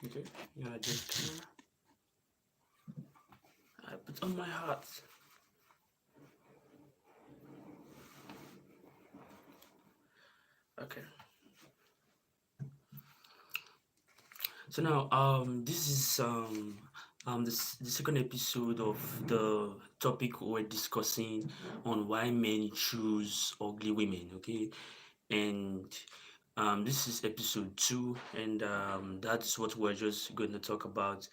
Okay, yeah, I just I put on my hat. Okay, so now this is the second episode of the topic we're discussing on why men choose ugly women. Okay, and this is episode two, and that's what we're just going to talk about.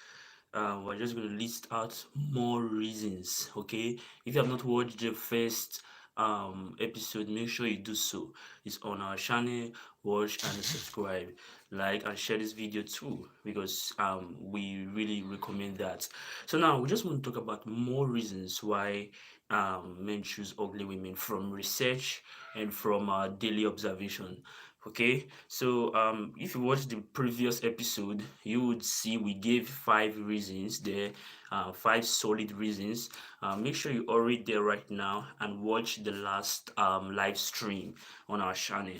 We're just going to list out more reasons. Okay, if you have not watched the first episode, make sure you do so. It's on our channel. Watch and subscribe, like and share this video too, because we really recommend that. So now we just want to talk about more reasons why men choose ugly women from research and from daily observation. Okay, so if you watch the previous episode, you would see we gave 5 reasons there, 5 solid reasons. Make sure you hurry there right now and watch the last live stream on our channel.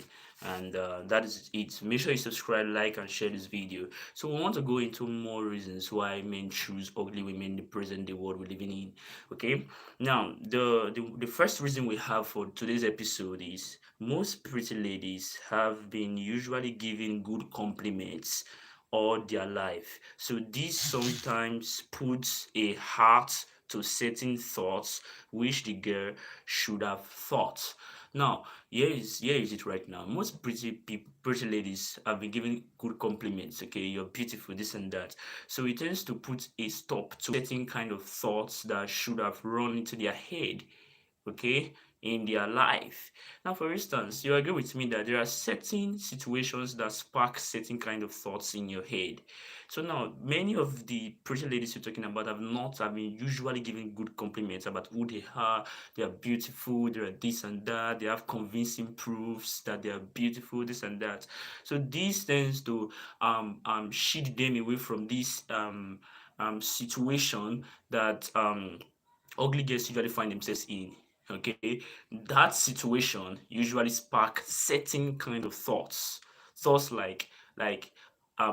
And that is it. Make sure you subscribe, like, and share this video. So we want to go into more reasons why men choose ugly women in the present day world we're living in. Okay, now the first reason we have for today's episode is most pretty ladies have been usually given good compliments all their life. So this sometimes puts a heart to certain thoughts which the girl should have thought. Now, here is it right now. Most pretty people, pretty ladies have been given good compliments. Okay, you're beautiful, this and that. So it tends to put a stop to certain kind of thoughts that should have run into their head, okay, in their life. Now, for instance, you agree with me that there are certain situations that spark certain kind of thoughts in your head. So now, many of the pretty ladies you're talking about have been usually giving good compliments about who they are. They are beautiful. They are this and that. They have convincing proofs that they are beautiful. This and that. So this tends to shield them away from this situation that ugly girls usually find themselves in. Okay, that situation usually spark certain kind of thoughts like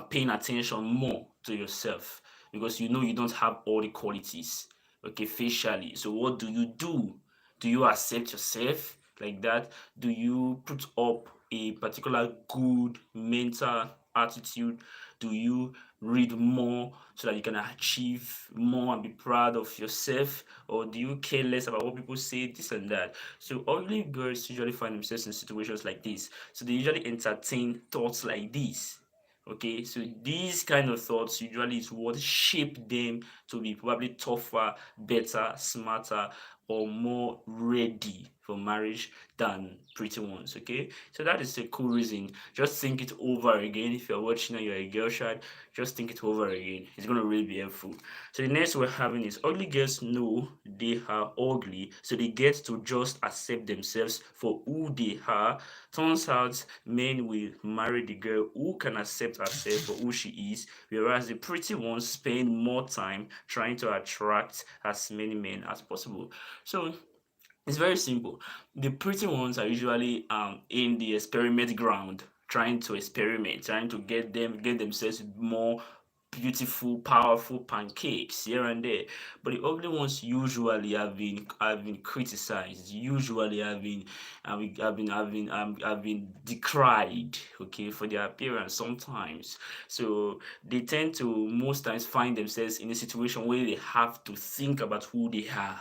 paying attention more to yourself because you know you don't have all the qualities, okay, facially. So what do you do? Do you accept yourself like that? Do you put up a particular good mental attitude? Do you read more so that you can achieve more and be proud of yourself? Or do you care less about what people say, this and that? So ugly girls usually find themselves in situations like this. So they usually entertain thoughts like this. Okay, so these kind of thoughts usually is what shape them to be probably tougher, better, smarter, or more ready for marriage than pretty ones. Okay, so that is a cool reason. Just think it over again. If you're watching and you're a girl child, just think it over again. It's gonna really be helpful. So the next we're having is ugly girls know they are ugly, so they get to just accept themselves for who they are. Turns out men will marry the girl who can accept herself for who she is, whereas the pretty ones spend more time trying to attract as many men as possible. So it's very simple. The pretty ones are usually in the experiment ground, trying to experiment, trying to get themselves more beautiful, powerful pancakes here and there. But the ugly ones usually have been criticized. Usually have been decried. Okay, for their appearance sometimes. So they tend to most times find themselves in a situation where they have to think about who they are.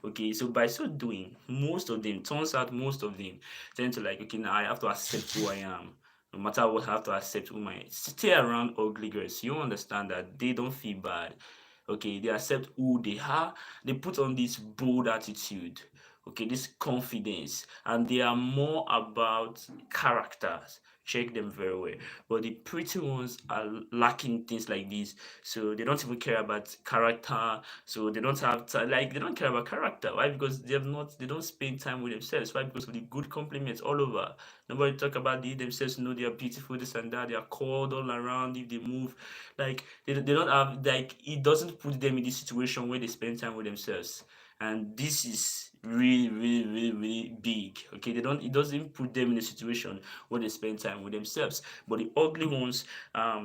Okay, so by so doing, most of them tend to like, okay, now I have to accept who I am. No matter what, I have to accept who I stay around ugly girls. You understand that they don't feel bad. Okay, they accept who they are. They put on this bold attitude. Okay, this confidence, and they are more about characters. Check them very well. But the pretty ones are lacking things like this, so they don't even care about character. So they don't have like they don't care about character. Why? Because they don't spend time with themselves. Why? Because of the good compliments all over. Nobody talk about themselves. Know they are beautiful, this and that. They are called all around if they move. Like they don't have like it doesn't put them in this situation where they spend time with themselves. and this is really, really, really, really big. Okay, they don't. It doesn't put them in a situation where they spend time with themselves. But the ugly ones,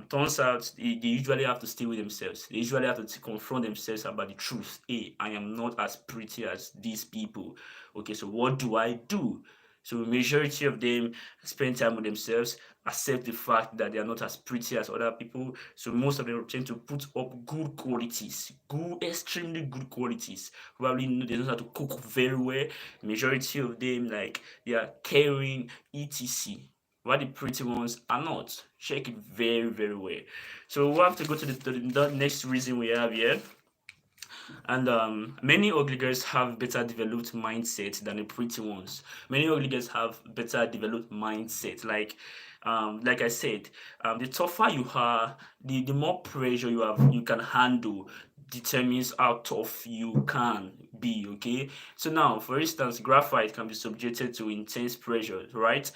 turns out they usually have to stay with themselves. They usually have to confront themselves about the truth. Hey, I am not as pretty as these people. Okay, so what do I do? So majority of them spend time with themselves, accept the fact that they are not as pretty as other people. So most of them tend to put up good qualities, good, extremely good qualities. Probably they know how to cook very well. Majority of them, like, they are caring, etc. While the pretty ones are not. Check it very, very well. So we have to go to the next reason we have here. And many ugly girls have better developed mindset than the pretty ones. Many ugly girls have better developed mindset. Like I said, the tougher you are, the more pressure you can handle determines how tough you can be. Okay. So now, for instance, graphite can be subjected to intense pressure, right?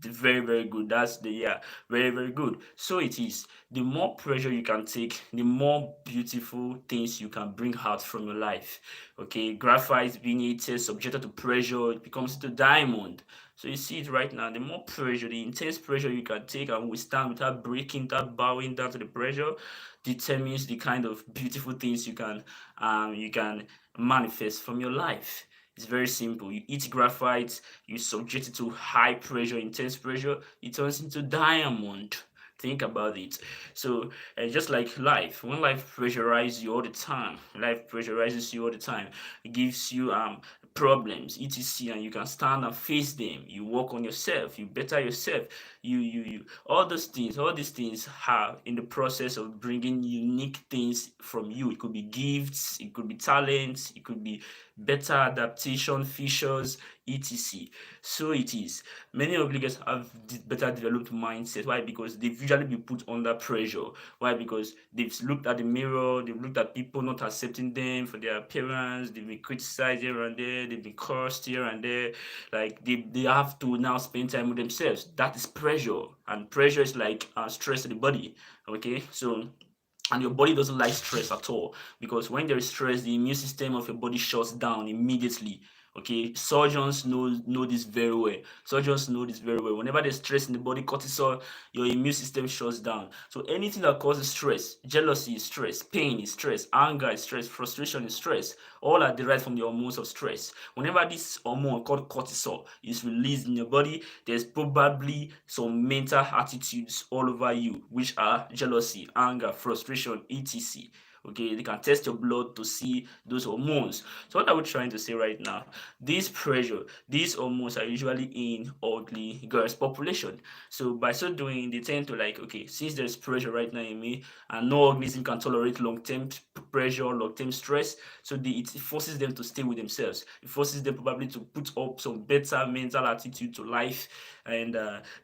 Very, very good. That's the, yeah, very, very good. So it is. The more pressure you can take, the more beautiful things you can bring out from your life. Okay, graphite being heated, subjected to pressure, it becomes into diamond. So you see it right now. The more pressure, the intense pressure you can take and withstand without breaking, without bowing down to the pressure, determines the kind of beautiful things you can manifest from your life. It's very simple. You eat graphite, you subject it to high pressure, intense pressure, it turns into diamond. Think about it. So, just like life, when life pressurizes you all the time, life pressurizes you all the time, it gives you problems, etc., and you can stand and face them. You work on yourself, you better yourself, you all these things have in the process of bringing unique things from you. It could be gifts, it could be talents, it could be better adaptation features, etc. So it is. Many obligators have better developed mindset. Why? Because they've usually been put under pressure. Why? Because they've looked at the mirror, they've looked at people not accepting them for their appearance, they've been criticized here and there, they've been cursed here and there. Like they have to now spend time with themselves. That is pressure. And pressure is like stress to the body. Okay, so and your body doesn't like stress at all, because when there is stress, the immune system of your body shuts down immediately. Okay, surgeons know this very well. Surgeons know this very well. Whenever there's stress in the body, cortisol, your immune system shuts down. So anything that causes stress, jealousy is stress, pain is stress, anger is stress, frustration is stress, all are derived from the hormones of stress. Whenever this hormone called cortisol is released in your body, there's probably some mental attitudes all over you, which are jealousy, anger, frustration, etc. Okay, they can test your blood to see those hormones. So what are we trying to say right now? This pressure, these hormones are usually in ugly girls population. So by so doing, they tend to, like, okay, since there's pressure right now in me, and no organism can tolerate long-term pressure, long-term stress, so it forces them to stay with themselves. It forces them probably to put up some better mental attitude to life, and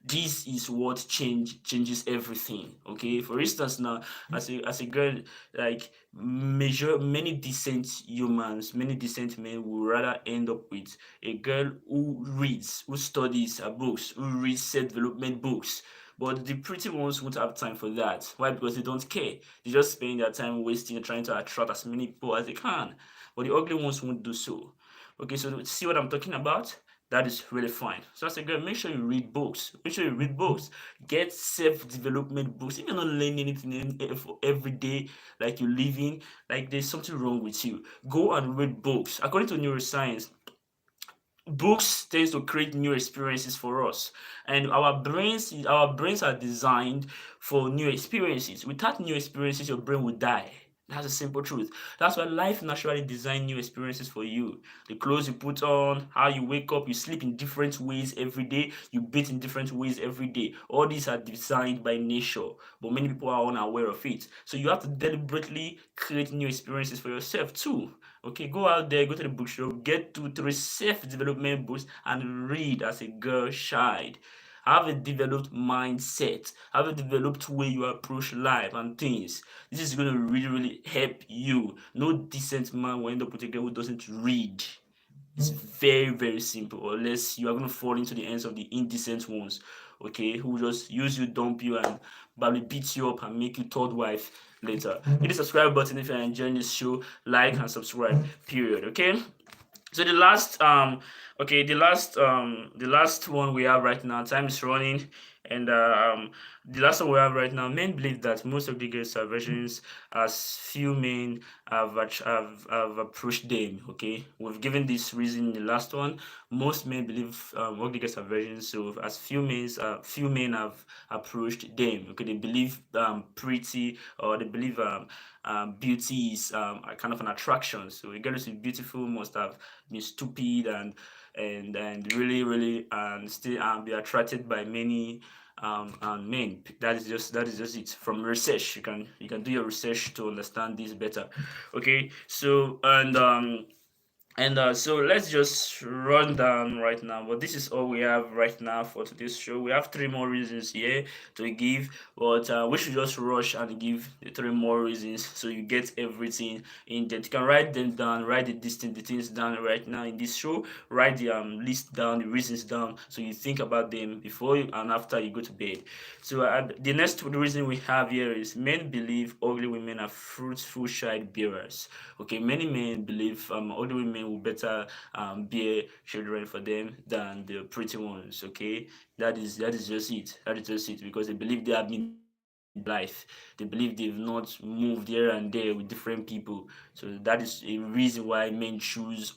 this is what changes everything. Okay, for instance, now, as a girl, like, measure many decent humans, many decent men would rather end up with a girl who reads, who studies her books, who reads self-development books. But the pretty ones won't have time for that. Why? Because they don't care. They just spend their time wasting trying to attract as many people as they can. But the ugly ones won't do so. Okay, so see what I'm talking about? That is really fine. So as a girl, make sure you read books. Make sure you read books. Get self-development books. If you're not learning anything every day, like you're living, like there's something wrong with you. Go and read books. According to neuroscience, books tends to create new experiences for us, and our brains are designed for new experiences. Without new experiences, your brain will die. That's a simple truth. That's why life naturally designed new experiences for you. The clothes you put on, how you wake up, you sleep in different ways every day, you bathe in different ways every day. All these are designed by nature, but many people are unaware of it. So you have to deliberately create new experiences for yourself too. Okay, go out there, go to the bookshop, get 2, 3 self-development books and read as a girl child. Have a developed mindset. Have a developed way you approach life and things. This is going to really, really help you. No decent man will end up with a girl who doesn't read. It's very, very simple, unless you are going to fall into the hands of the indecent ones okay, who just use you, dump you, and probably beat you up and make you third wife later. Hit the subscribe button if you're enjoying this show. Like and subscribe. Period. Okay. So the last one we have right now, time is running, and the last one we have right now, men believe that most of the girls are virgins as few men have approached them. Okay, we've given this reason in the last one. Most men believe ugly girls are virgins, so as few men have approached them. Okay, they believe pretty, or they believe beauty is a kind of an attraction. So a girl who's beautiful must have been stupid and really and still be attracted by many and men. That is just it. From research, you can do your research to understand this better. Okay, so so let's just run down right now. But this is all we have right now for today's show. We have three more reasons here to give, but we should just rush and give the three more reasons so you get everything in there. You can write them down, write the things down right now in this show. Write the list down, the reasons down, so you think about them before and after you go to bed. So the next reason we have here is men believe ugly women are fruitful child bearers. Okay, many men believe older women will better bear children for them than the pretty ones. Okay, that is just it. That is just it because they believe they have been there in their life. They believe they've not moved here and there with different people. So that is a reason why men choose